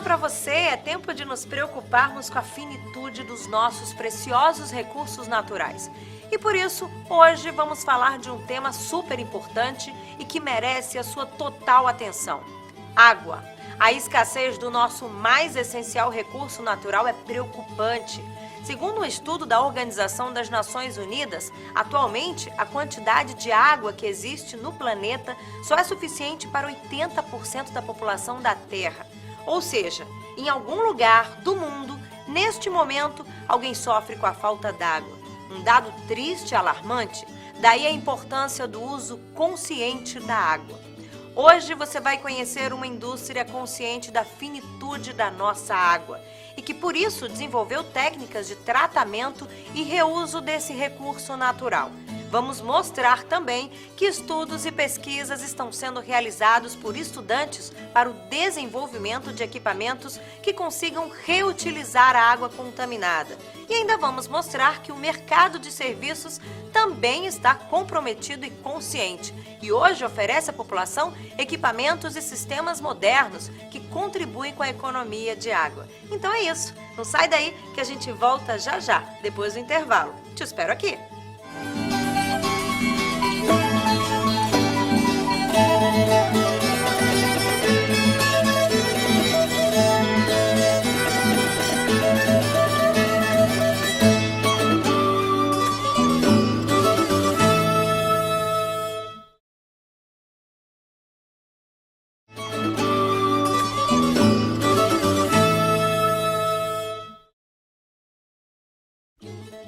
para você, é tempo de nos preocuparmos com a finitude dos nossos preciosos recursos naturais. E por isso, hoje vamos falar de um tema super importante e que merece a sua total atenção: água. A escassez do nosso mais essencial recurso natural é preocupante. Segundo um estudo da Organização das Nações Unidas, atualmente a quantidade de água que existe no planeta só é suficiente para 80% da população da Terra. Ou seja, em algum lugar do mundo, neste momento, alguém sofre com a falta d'água. Um dado triste e alarmante, daí a importância do uso consciente da água. Hoje você vai conhecer uma indústria consciente da finitude da nossa água e que por isso desenvolveu técnicas de tratamento e reuso desse recurso natural. Vamos mostrar também que estudos e pesquisas estão sendo realizados por estudantes para o desenvolvimento de equipamentos que consigam reutilizar a água contaminada. E ainda vamos mostrar que o mercado de serviços também está comprometido e consciente e hoje oferece à população equipamentos e sistemas modernos que contribuem com a economia de água. Então é isso, não sai daí que a gente volta já já, depois do intervalo. Te espero aqui!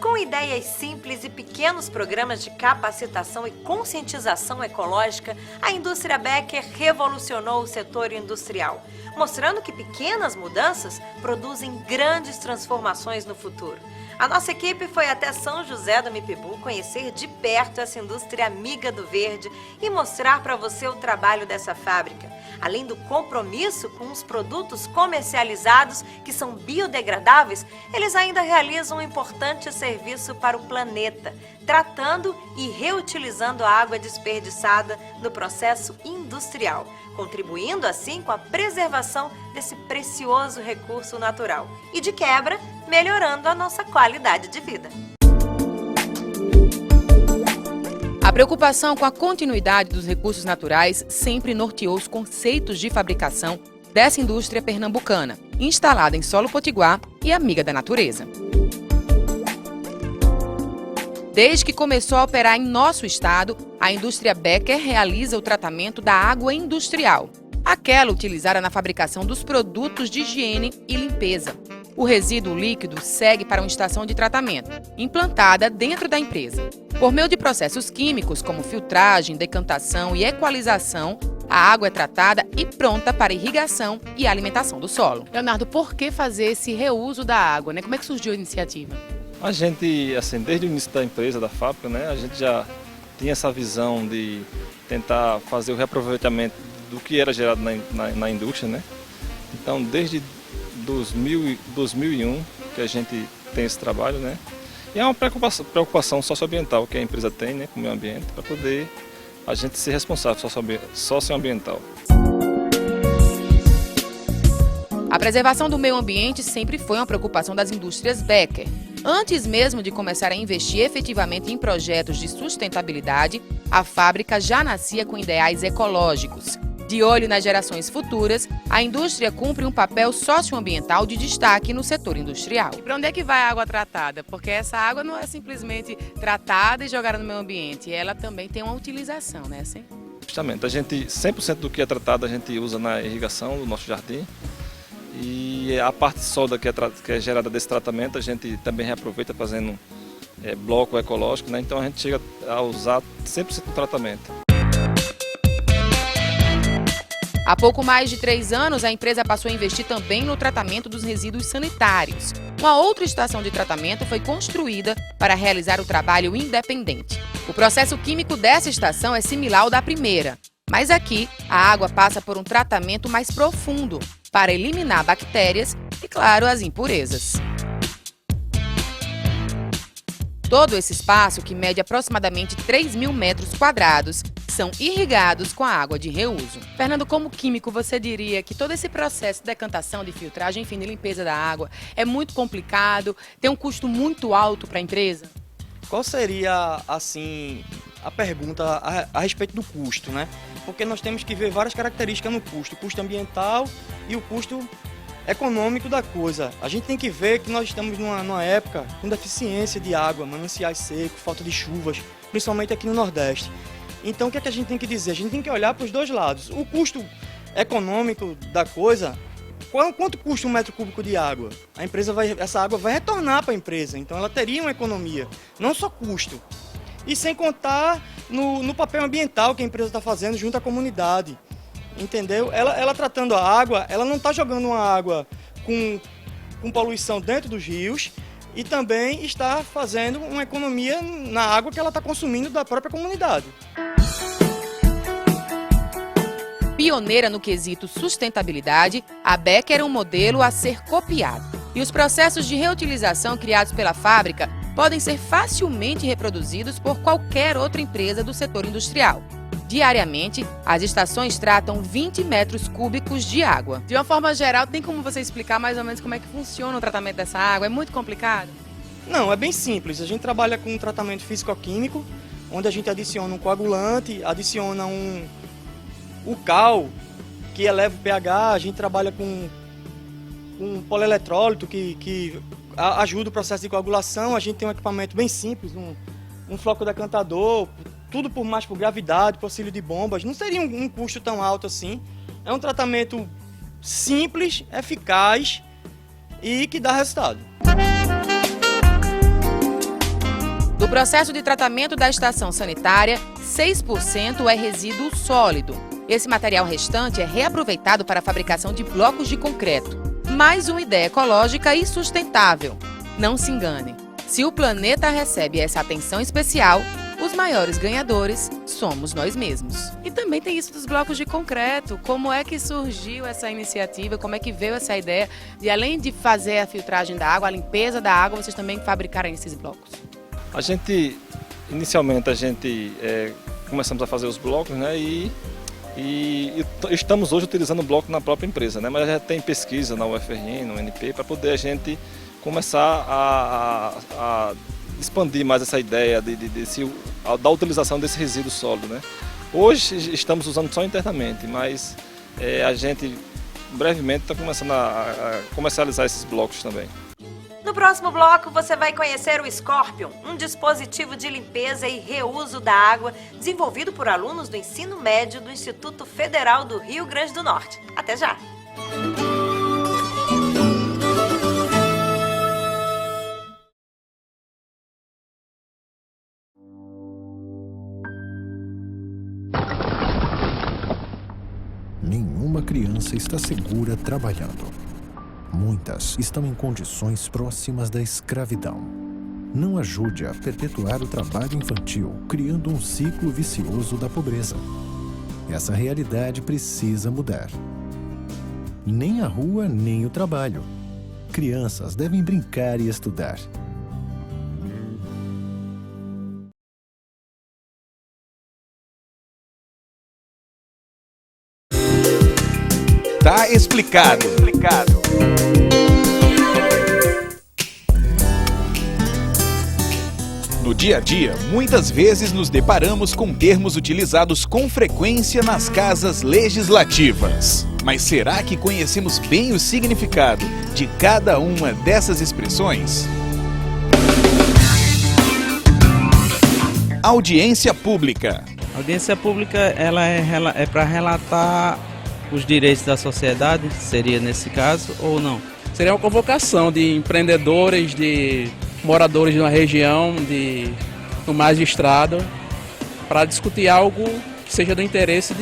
Com ideias simples e pequenos programas de capacitação e conscientização ecológica, a indústria Becker revolucionou o setor industrial, mostrando que pequenas mudanças produzem grandes transformações no futuro. A nossa equipe foi até São José do Mipibu conhecer de perto essa indústria amiga do verde e mostrar para você o trabalho dessa fábrica. Além do compromisso com os produtos comercializados que são biodegradáveis, eles ainda realizam um importante serviço para o planeta, tratando e reutilizando a água desperdiçada no processo industrial, contribuindo assim com a preservação desse precioso recurso natural e, de quebra, melhorando a nossa qualidade de vida. A preocupação com a continuidade dos recursos naturais sempre norteou os conceitos de fabricação dessa indústria pernambucana, instalada em solo potiguar e amiga da natureza. Desde que começou a operar em nosso estado, a indústria Becker realiza o tratamento da água industrial, aquela utilizada na fabricação dos produtos de higiene e limpeza. O resíduo líquido segue para uma estação de tratamento, implantada dentro da empresa. Por meio de processos químicos como filtragem, decantação e equalização, a água é tratada e pronta para irrigação e alimentação do solo. Leonardo, por que fazer esse reuso da água, né? Como é que surgiu a iniciativa? A gente, assim, desde o início da empresa, da fábrica, né, a gente já tinha essa visão de tentar fazer o reaproveitamento do que era gerado na indústria, né? Então, desde 2001 que a gente tem esse trabalho, né? E é uma preocupação socioambiental que a empresa tem, né, com o meio ambiente, para poder a gente ser responsável socioambiental. A preservação do meio ambiente sempre foi uma preocupação das indústrias Becker. Antes mesmo de começar a investir efetivamente em projetos de sustentabilidade, a fábrica já nascia com ideais ecológicos. De olho nas gerações futuras, a indústria cumpre um papel socioambiental de destaque no setor industrial. E para onde é que vai a água tratada? Porque essa água não é simplesmente tratada e jogada no meio ambiente, ela também tem uma utilização, né? Assim? Justamente, a gente 100% do que é tratado a gente usa na irrigação do nosso jardim. E a parte sólida que é gerada desse tratamento a gente também reaproveita fazendo bloco ecológico, né? Então a gente chega a usar 100% do tratamento. Há pouco mais de 3 anos, a empresa passou a investir também no tratamento dos resíduos sanitários. Uma outra estação de tratamento foi construída para realizar o trabalho independente. O processo químico dessa estação é similar ao da primeira, mas aqui a água passa por um tratamento mais profundo para eliminar bactérias e, claro, as impurezas. Todo esse espaço, que mede aproximadamente 3.000 metros quadrados, são irrigados com a água de reuso. Fernando, como químico, você diria que todo esse processo de decantação, de filtragem, enfim, de limpeza da água é muito complicado, tem um custo muito alto para a empresa? Qual seria, assim, a pergunta a respeito do custo, né? Porque nós temos que ver várias características no custo, o custo ambiental e o custo econômico da coisa. A gente tem que ver que nós estamos numa época com deficiência de água, mananciais secos, falta de chuvas, principalmente aqui no Nordeste. Então o que é que a gente tem que dizer? A gente tem que olhar para os dois lados. O custo econômico da coisa, quanto custa um metro cúbico de água? Essa água vai retornar para a empresa, então ela teria uma economia, não só custo. E sem contar no papel ambiental que a empresa está fazendo junto à comunidade. Entendeu? Ela tratando a água, ela não está jogando uma água com poluição dentro dos rios e também está fazendo uma economia na água que ela está consumindo da própria comunidade. Pioneira no quesito sustentabilidade, a Becker é um modelo a ser copiado. E os processos de reutilização criados pela fábrica podem ser facilmente reproduzidos por qualquer outra empresa do setor industrial. Diariamente, as estações tratam 20 metros cúbicos de água. De uma forma geral, tem como você explicar mais ou menos como é que funciona o tratamento dessa água? É muito complicado? Não, é bem simples. A gente trabalha com um tratamento físico-químico, onde a gente adiciona um coagulante, adiciona o cal, que eleva o pH, a gente trabalha com polieletrólito, que ajuda o processo de coagulação. A gente tem um equipamento bem simples, um floco decantador, tudo mais por gravidade, por auxílio de bombas. Não seria um custo tão alto assim. É um tratamento simples, eficaz e que dá resultado. Do processo de tratamento da estação sanitária, 6% é resíduo sólido. Esse material restante é reaproveitado para a fabricação de blocos de concreto. Mais uma ideia ecológica e sustentável. Não se engane, se o planeta recebe essa atenção especial, os maiores ganhadores somos nós mesmos. E também tem isso dos blocos de concreto. Como é que surgiu essa iniciativa? Como é que veio essa ideia de, além de fazer a filtragem da água, a limpeza da água, vocês também fabricarem esses blocos? Inicialmente, começamos a fazer os blocos, né? E estamos hoje utilizando o bloco na própria empresa, né? Mas já tem pesquisa na UFRN, no UNP, para poder a gente começar a expandir mais essa ideia da utilização desse resíduo sólido, né? Hoje estamos usando só internamente, mas a gente brevemente está começando a comercializar esses blocos também. No próximo bloco, você vai conhecer o Scorpion, um dispositivo de limpeza e reuso da água desenvolvido por alunos do ensino médio do Instituto Federal do Rio Grande do Norte. Até já! Nenhuma criança está segura trabalhando. Muitas estão em condições próximas da escravidão. Não ajude a perpetuar o trabalho infantil, criando um ciclo vicioso da pobreza. Essa realidade precisa mudar. Nem a rua, nem o trabalho. Crianças devem brincar e estudar. Tá explicado. No dia a dia, muitas vezes nos deparamos com termos utilizados com frequência nas casas legislativas. Mas será que conhecemos bem o significado de cada uma dessas expressões? Audiência pública. A audiência pública ela é para relatar os direitos da sociedade, seria nesse caso, ou não? Seria uma convocação de empreendedores, de moradores de uma região, do magistrado, para discutir algo que seja do interesse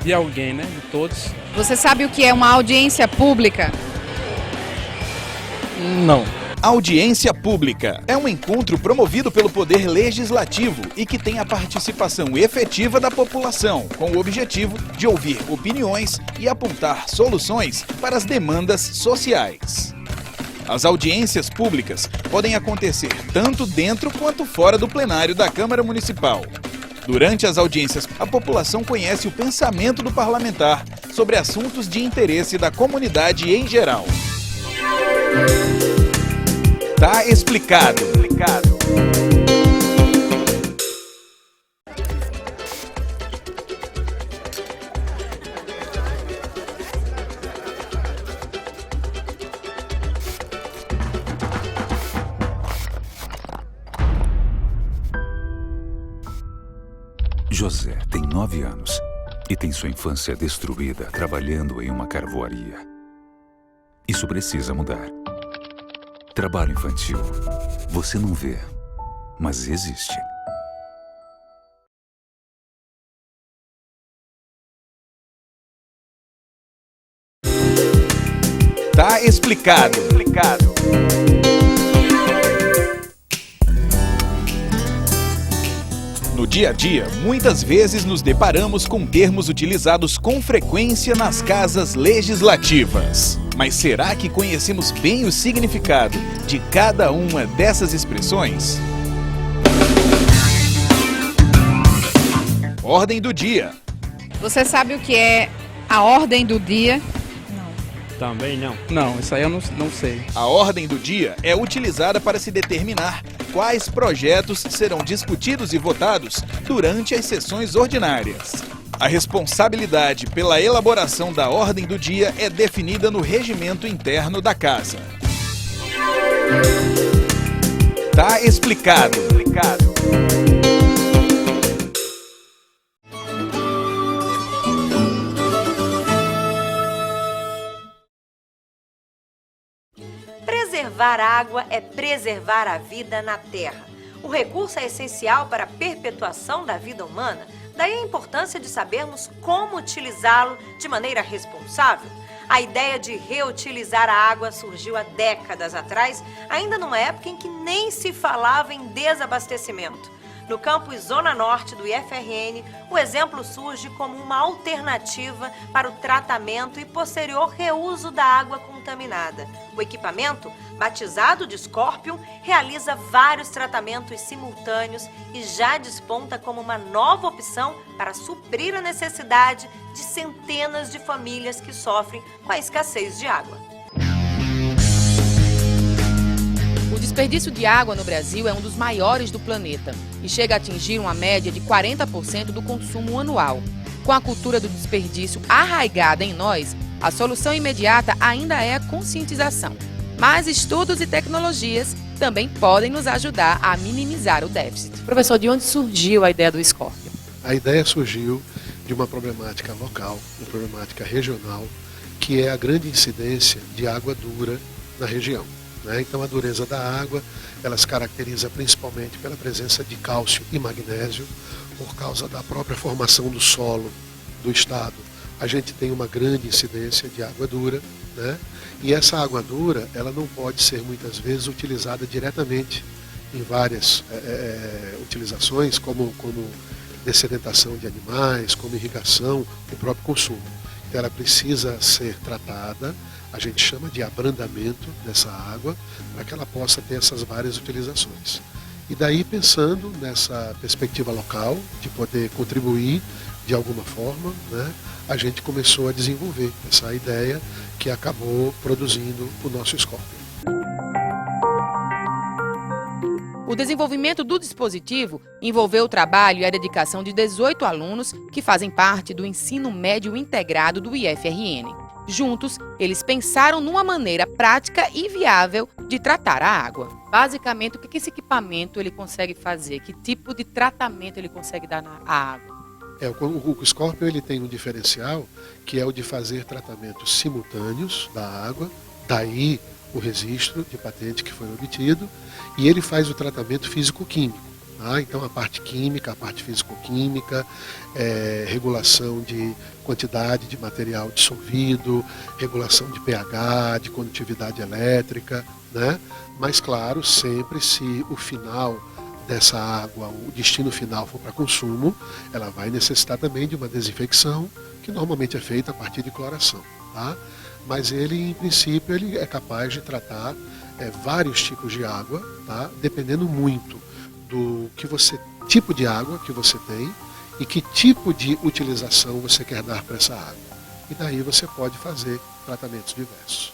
de alguém, né? De todos. Você sabe o que é uma audiência pública? Não. Audiência pública é um encontro promovido pelo Poder Legislativo e que tem a participação efetiva da população, com o objetivo de ouvir opiniões e apontar soluções para as demandas sociais. As audiências públicas podem acontecer tanto dentro quanto fora do plenário da Câmara Municipal. Durante as audiências, a população conhece o pensamento do parlamentar sobre assuntos de interesse da comunidade em geral. Tá explicado. José tem 9 anos e tem sua infância destruída trabalhando em uma carvoaria. Isso precisa mudar. Trabalho infantil. Você não vê, mas existe. Tá explicado. No dia a dia, muitas vezes nos deparamos com termos utilizados com frequência nas casas legislativas. Mas será que conhecemos bem o significado de cada uma dessas expressões? Ordem do dia. Você sabe o que é a ordem do dia? Também não. Não, isso aí eu não sei. A ordem do dia é utilizada para se determinar quais projetos serão discutidos e votados durante as sessões ordinárias. A responsabilidade pela elaboração da ordem do dia é definida no regimento interno da casa. Tá explicado. Preservar água é preservar a vida na Terra. O recurso é essencial para a perpetuação da vida humana, daí a importância de sabermos como utilizá-lo de maneira responsável. A ideia de reutilizar a água surgiu há décadas atrás, ainda numa época em que nem se falava em desabastecimento. No campus Zona Norte do IFRN, o exemplo surge como uma alternativa para o tratamento e posterior reuso da água contaminada. O equipamento, batizado de Scorpion, realiza vários tratamentos simultâneos e já desponta como uma nova opção para suprir a necessidade de centenas de famílias que sofrem com a escassez de água. O desperdício de água no Brasil é um dos maiores do planeta e chega a atingir uma média de 40% do consumo anual. Com a cultura do desperdício arraigada em nós, a solução imediata ainda é a conscientização. Mas estudos e tecnologias também podem nos ajudar a minimizar o déficit. Professor, de onde surgiu a ideia do Scorpion? A ideia surgiu de uma problemática local, uma problemática regional, que é a grande incidência de água dura na região. Então a dureza da água, ela se caracteriza principalmente pela presença de cálcio e magnésio, por causa da própria formação do solo do estado. A gente tem uma grande incidência de água dura, e essa água dura, ela não pode ser muitas vezes utilizada diretamente em várias utilizações, como dessedentação de animais, como irrigação, o próprio consumo. Então ela precisa ser tratada, a gente chama de abrandamento dessa água, para que ela possa ter essas várias utilizações. E daí, pensando nessa perspectiva local, de poder contribuir de alguma forma, a gente começou a desenvolver essa ideia que acabou produzindo o nosso Scorpion. O desenvolvimento do dispositivo envolveu o trabalho e a dedicação de 18 alunos que fazem parte do ensino médio integrado do IFRN. Juntos, eles pensaram numa maneira prática e viável de tratar a água. Basicamente, o que esse equipamento ele consegue fazer? Que tipo de tratamento ele consegue dar à água? O Scorpion ele tem um diferencial, que é o de fazer tratamentos simultâneos da água, daí o registro de patente que foi obtido, e ele faz o tratamento físico-químico. Então a parte química, a parte físico-química, regulação de quantidade de material dissolvido, regulação de pH, de condutividade elétrica, mas claro, sempre se o final dessa água, o destino final for para consumo, ela vai necessitar também de uma desinfecção, que normalmente é feita a partir de cloração. mas ele, em princípio, ele é capaz de tratar vários tipos de água, tá? Dependendo muito do tipo de água que você tem e que tipo de utilização você quer dar para essa água. E daí você pode fazer tratamentos diversos.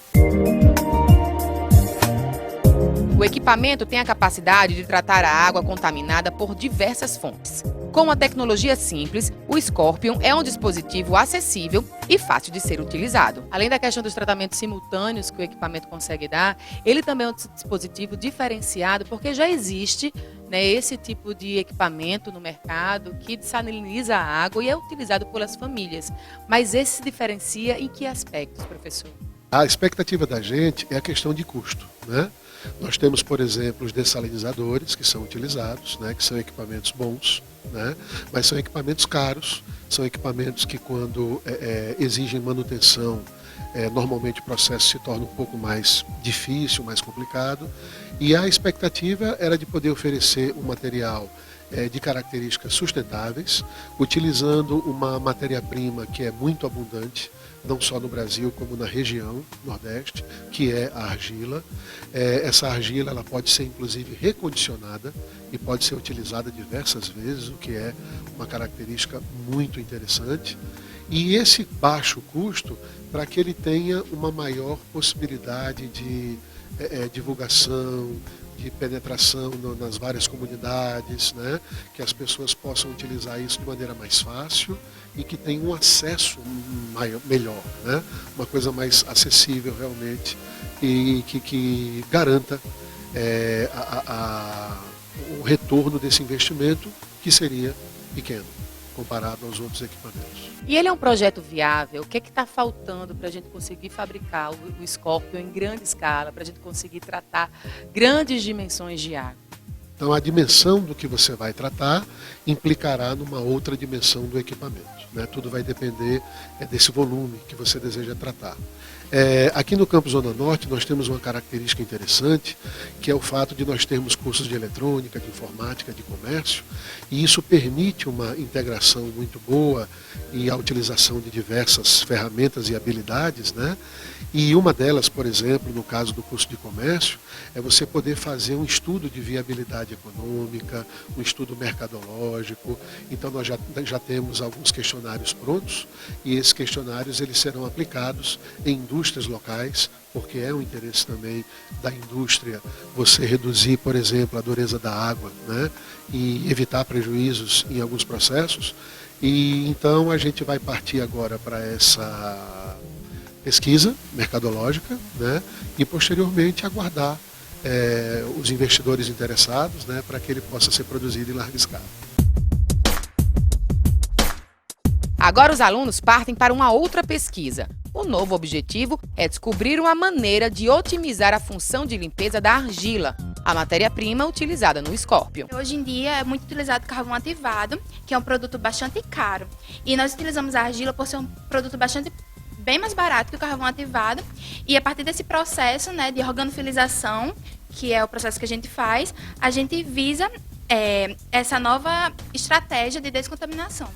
O equipamento tem a capacidade de tratar a água contaminada por diversas fontes. Com uma tecnologia simples, o Scorpion é um dispositivo acessível e fácil de ser utilizado. Além da questão dos tratamentos simultâneos que o equipamento consegue dar, ele também é um dispositivo diferenciado, porque já existe, né, esse tipo de equipamento no mercado que dessaliniza a água e é utilizado pelas famílias. Mas esse se diferencia em que aspectos, professor? A expectativa da gente é a questão de custo, né? Nós temos, por exemplo, os dessalinizadores que são utilizados, né, que são equipamentos bons, né, mas são equipamentos caros, são equipamentos que quando exigem manutenção, normalmente o processo se torna um pouco mais difícil, mais complicado, e a expectativa era de poder oferecer um material de características sustentáveis, utilizando uma matéria-prima que é muito abundante, não só no Brasil, como na região Nordeste, que é a argila. Essa argila ela pode ser, inclusive, recondicionada e pode ser utilizada diversas vezes, o que é uma característica muito interessante. E esse baixo custo, para que ele tenha uma maior possibilidade de divulgação, de penetração nas várias comunidades, né? Que as pessoas possam utilizar isso de maneira mais fácil e que tenham um acesso melhor, né? Uma coisa mais acessível realmente e que garanta o retorno desse investimento, que seria pequeno comparado aos outros equipamentos. E ele é um projeto viável? O que está faltando para a gente conseguir fabricar o Scorpion em grande escala, para a gente conseguir tratar grandes dimensões de água? Então a dimensão do que você vai tratar implicará numa outra dimensão do equipamento, né? Tudo vai depender desse volume que você deseja tratar. Aqui no Campus Zona Norte nós temos uma característica interessante, que é o fato de nós termos cursos de eletrônica, de informática, de comércio, e isso permite uma integração muito boa e a utilização de diversas ferramentas e habilidades, né? E uma delas, por exemplo, no caso do curso de comércio, é você poder fazer um estudo de viabilidade econômica, um estudo mercadológico. Então nós já temos alguns questionários prontos e esses questionários eles serão aplicados em indústrias locais, porque é um interesse também da indústria você reduzir, por exemplo, a dureza da água, né? E evitar prejuízos em alguns processos. E então a gente vai partir agora para essa pesquisa mercadológica, né? E posteriormente aguardar os investidores interessados, né? Para que ele possa ser produzido em larga escala. Agora os alunos partem para uma outra pesquisa. O novo objetivo é descobrir uma maneira de otimizar a função de limpeza da argila, a matéria-prima utilizada no Scorpion. Hoje em dia é muito utilizado carvão ativado, que é um produto bastante caro. E nós utilizamos a argila por ser um produto bem mais barato que o carvão ativado. E a partir desse processo, né, de organofilização, que é o processo que a gente visa essa nova estratégia de descontaminação.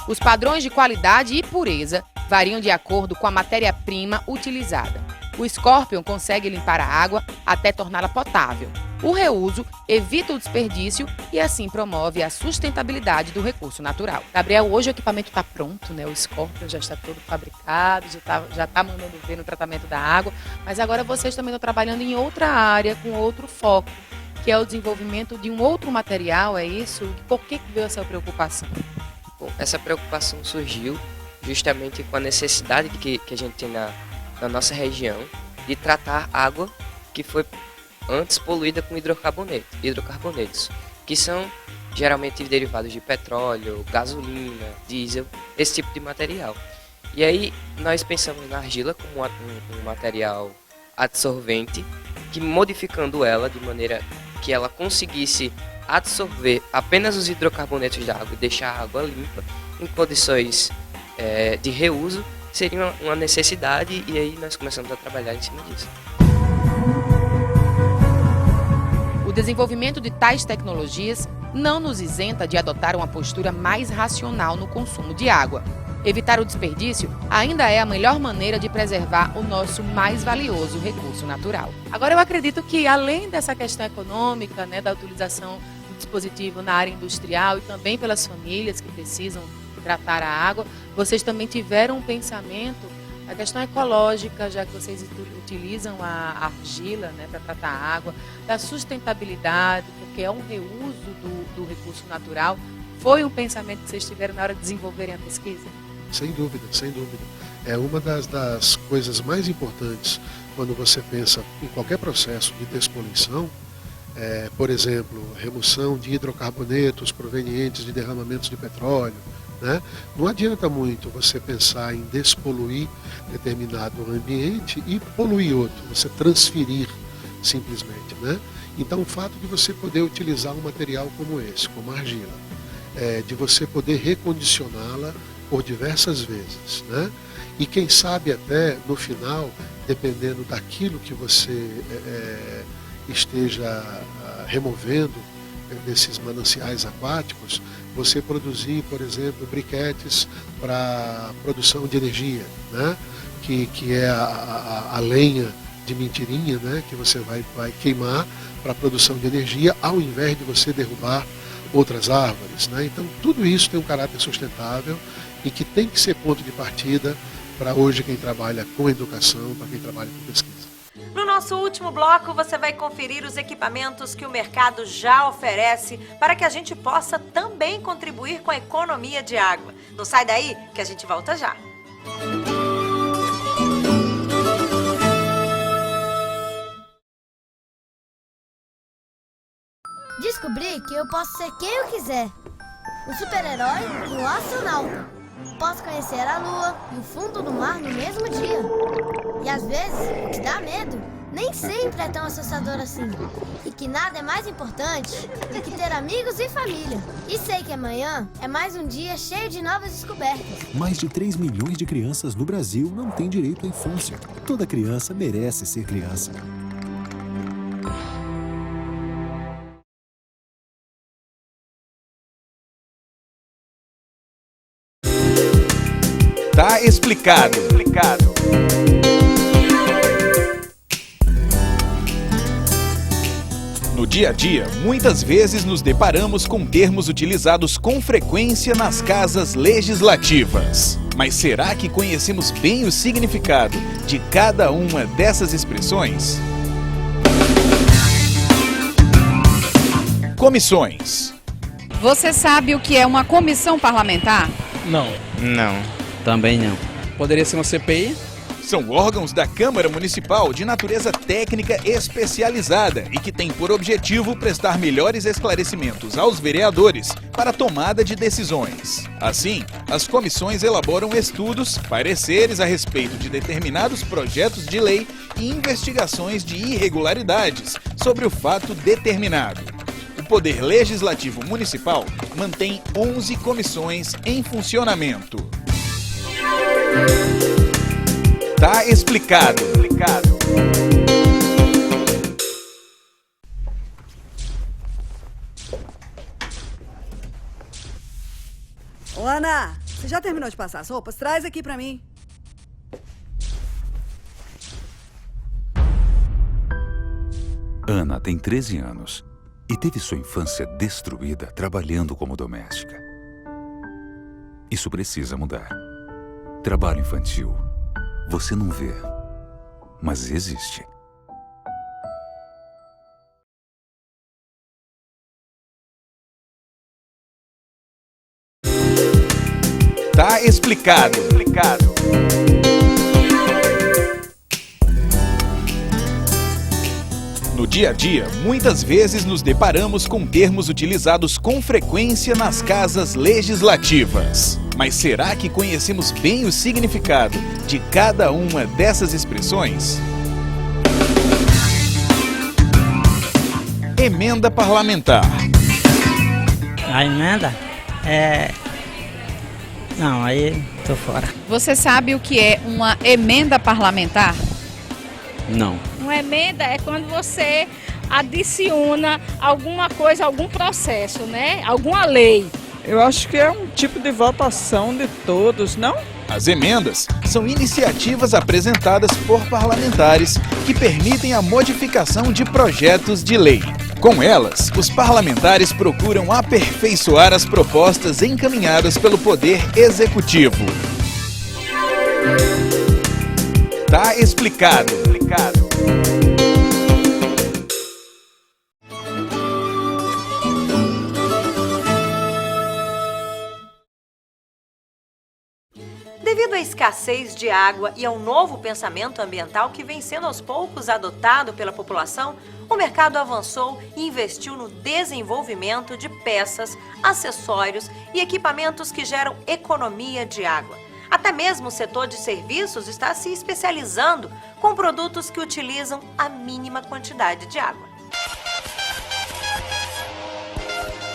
Os padrões de qualidade e pureza variam de acordo com a matéria-prima utilizada. O Scorpion consegue limpar a água até torná-la potável. O reuso evita o desperdício e assim promove a sustentabilidade do recurso natural. Gabriel, hoje o equipamento está pronto, né? O Scorpion já está todo fabricado, já está mandando ver no tratamento da água, mas agora vocês também estão trabalhando em outra área, com outro foco, que é o desenvolvimento de um outro material, é isso? Por que veio essa preocupação? Bom, essa preocupação surgiu justamente com a necessidade que a gente tem na nossa região de tratar água que foi antes poluída com hidrocarbonetos, que são geralmente derivados de petróleo, gasolina, diesel, esse tipo de material. E aí nós pensamos na argila como um material absorvente, que modificando ela de maneira que ela conseguisse absorver apenas os hidrocarbonetos da água e deixar a água limpa em condições de reuso, seria uma necessidade, e aí nós começamos a trabalhar em cima disso. O desenvolvimento de tais tecnologias não nos isenta de adotar uma postura mais racional no consumo de água. evitar o desperdício ainda é a melhor maneira de preservar o nosso mais valioso recurso natural. Agora, eu acredito que, além dessa questão econômica, né, da utilização do dispositivo na área industrial e também pelas famílias que precisam tratar a água, vocês também tiveram um pensamento, a questão ecológica, já que vocês utilizam a argila, né, para tratar a água, da sustentabilidade, porque é um reuso do recurso natural. Foi um pensamento que vocês tiveram na hora de desenvolverem a pesquisa? Sem dúvida, sem dúvida. É uma das coisas mais importantes quando você pensa em qualquer processo de despoluição, por exemplo, remoção de hidrocarbonetos provenientes de derramamentos de petróleo, né? Não adianta muito você pensar em despoluir determinado ambiente e poluir outro, você transferir simplesmente, né? Então o fato de você poder utilizar um material como esse, como a argila, de você poder recondicioná-la por diversas vezes, né? E quem sabe até no final, dependendo daquilo que você esteja removendo desses mananciais aquáticos, você produzir, por exemplo, briquetes para produção de energia, né? Que é a lenha de mentirinha, né? Que você vai queimar para a produção de energia, ao invés de você derrubar outras árvores, né? Então tudo isso tem um caráter sustentável e que tem que ser ponto de partida para hoje quem trabalha com educação, para quem trabalha com pesquisa. No nosso último bloco, você vai conferir os equipamentos que o mercado já oferece para que a gente possa também contribuir com a economia de água. Não sai daí que a gente volta já. Descobri que eu posso ser quem eu quiser. Um super-herói e um astronauta. Posso conhecer a Lua e o fundo do mar no mesmo dia. E às vezes, o que dá medo nem sempre é tão assustador assim. E que nada é mais importante do que ter amigos e família. E sei que amanhã é mais um dia cheio de novas descobertas. Mais de 3 milhões de crianças no Brasil não têm direito à infância. Toda criança merece ser criança. Tá explicado. No dia a dia, muitas vezes nos deparamos com termos utilizados com frequência nas casas legislativas. Mas será que conhecemos bem o significado de cada uma dessas expressões? Comissões. Você sabe o que é uma comissão parlamentar? Não. Também não. Poderia ser uma CPI? São órgãos da Câmara Municipal de natureza técnica especializada e que têm por objetivo prestar melhores esclarecimentos aos vereadores para a tomada de decisões. Assim, as comissões elaboram estudos, pareceres a respeito de determinados projetos de lei e investigações de irregularidades sobre o fato determinado. O Poder Legislativo Municipal mantém 11 comissões em funcionamento. Tá explicado. Ô, Ana, você já terminou de passar as roupas? Traz aqui pra mim. Ana tem 13 anos e teve sua infância destruída trabalhando como doméstica. Isso precisa mudar. Trabalho infantil, você não vê, mas existe. Tá explicado. No dia a dia, muitas vezes nos deparamos com termos utilizados com frequência nas casas legislativas. Mas será que conhecemos bem o significado de cada uma dessas expressões? Emenda parlamentar. A emenda Não, aí tô fora. Você sabe o que é uma emenda parlamentar? Não. Uma emenda é quando você adiciona alguma coisa, algum processo, né? Alguma lei. Eu acho que é um tipo de votação de todos, não? As emendas são iniciativas apresentadas por parlamentares que permitem a modificação de projetos de lei. Com elas, os parlamentares procuram aperfeiçoar as propostas encaminhadas pelo Poder Executivo. Tá explicado. Devido à escassez de água e ao novo pensamento ambiental que vem sendo aos poucos adotado pela população, o mercado avançou e investiu no desenvolvimento de peças, acessórios e equipamentos que geram economia de água. Até mesmo o setor de serviços está se especializando com produtos que utilizam a mínima quantidade de água.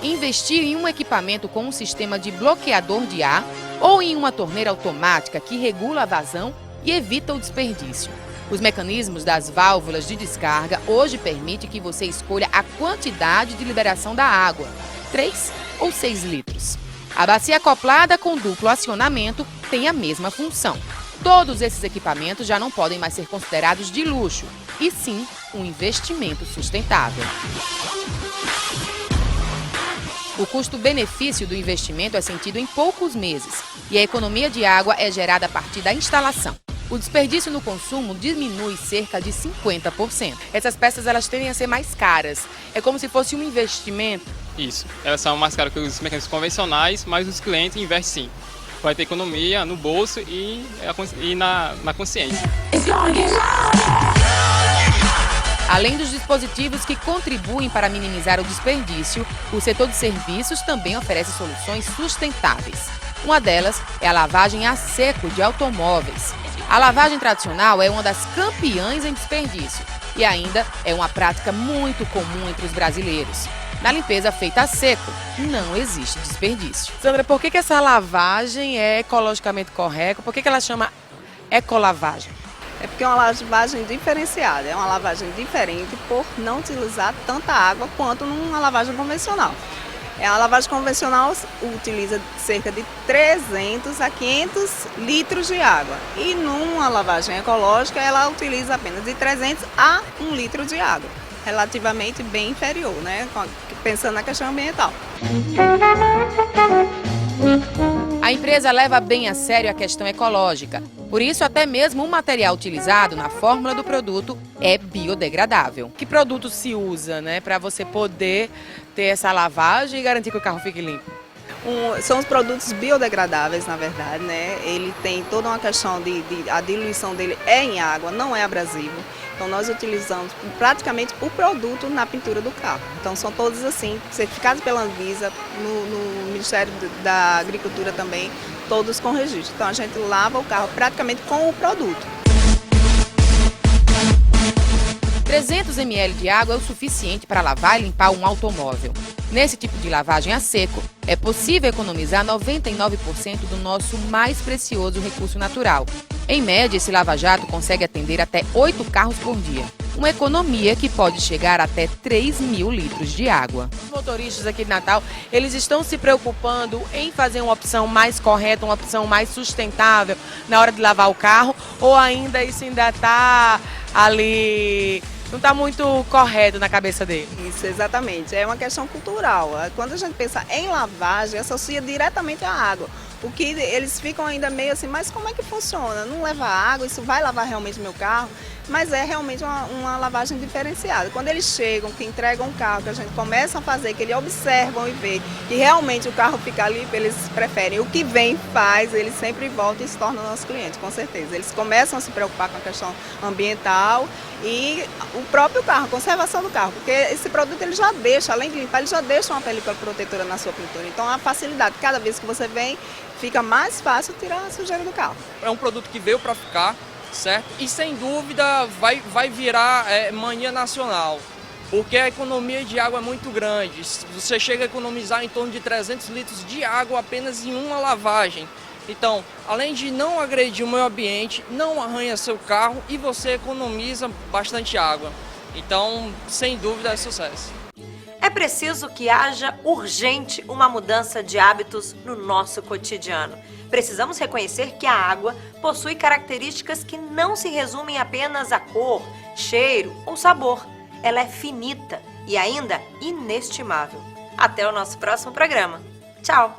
Investir em um equipamento com um sistema de bloqueador de ar ou em uma torneira automática que regula a vazão e evita o desperdício. Os mecanismos das válvulas de descarga hoje permitem que você escolha a quantidade de liberação da água, 3 ou 6 litros. A bacia acoplada com duplo acionamento tem a mesma função. Todos esses equipamentos já não podem mais ser considerados de luxo, e sim um investimento sustentável. O custo-benefício do investimento é sentido em poucos meses e a economia de água é gerada a partir da instalação. O desperdício no consumo diminui cerca de 50%. Essas peças elas tendem a ser mais caras. É como se fosse um investimento. Isso. Elas são mais caras que os mecanismos convencionais, mas os clientes investem sim. Vai ter economia no bolso e na consciência. Além dos dispositivos que contribuem para minimizar o desperdício, o setor de serviços também oferece soluções sustentáveis. Uma delas é a lavagem a seco de automóveis. A lavagem tradicional é uma das campeãs em desperdício e ainda é uma prática muito comum entre os brasileiros. Na limpeza feita a seco, não existe desperdício. Sandra, por que essa lavagem é ecologicamente correta? Por que ela chama ecolavagem? É porque é uma lavagem diferenciada, é uma lavagem diferente por não utilizar tanta água quanto numa lavagem convencional. A lavagem convencional utiliza cerca de 300 a 500 litros de água e numa lavagem ecológica ela utiliza apenas de 300 a 1 litro de água, relativamente bem inferior, né? Pensando na questão ambiental. A empresa leva bem a sério a questão ecológica. Por isso, até mesmo o material utilizado na fórmula do produto é biodegradável. Que produto se usa, né, para você poder ter essa lavagem e garantir que o carro fique limpo? São os produtos biodegradáveis, na verdade, né? Ele tem toda uma questão a diluição dele é em água, não é abrasivo. Então nós utilizamos praticamente o produto na pintura do carro. Então são todos assim, certificados pela Anvisa, no Ministério da Agricultura também, todos com registro. Então a gente lava o carro praticamente com o produto. 300 ml de água é o suficiente para lavar e limpar um automóvel. Nesse tipo de lavagem a seco, é possível economizar 99% do nosso mais precioso recurso natural. Em média, esse lava-jato consegue atender até 8 carros por dia. Uma economia que pode chegar até 3.000 litros de água. Os motoristas aqui de Natal, eles estão se preocupando em fazer uma opção mais correta, uma opção mais sustentável na hora de lavar o carro, ou ainda isso ainda está ali, não está muito correto na cabeça dele? Isso, exatamente. É uma questão cultural. Quando a gente pensa em lavagem, associa diretamente à água. O que eles ficam ainda meio assim, mas como é que funciona? Não leva água, isso vai lavar realmente meu carro? Mas é realmente uma lavagem diferenciada. Quando eles chegam, que entregam o carro, que a gente começa a fazer, que eles observam e vê que realmente o carro fica limpo, eles preferem. O que vem, faz, eles sempre voltam e se tornam nossos clientes, com certeza. Eles começam a se preocupar com a questão ambiental e o próprio carro, a conservação do carro. Porque esse produto ele já deixa, além de limpar, ele já deixa uma película protetora na sua pintura. Então a facilidade, cada vez que você vem, fica mais fácil tirar a sujeira do carro. É um produto que veio para ficar, certo? E sem dúvida vai virar mania nacional, porque a economia de água é muito grande. Você chega a economizar em torno de 300 litros de água apenas em uma lavagem. Então, além de não agredir o meio ambiente, não arranha seu carro e você economiza bastante água. Então, sem dúvida, é sucesso. É preciso que haja urgente uma mudança de hábitos no nosso cotidiano. Precisamos reconhecer que a água possui características que não se resumem apenas a cor, cheiro ou sabor. Ela é finita e ainda inestimável. Até o nosso próximo programa. Tchau!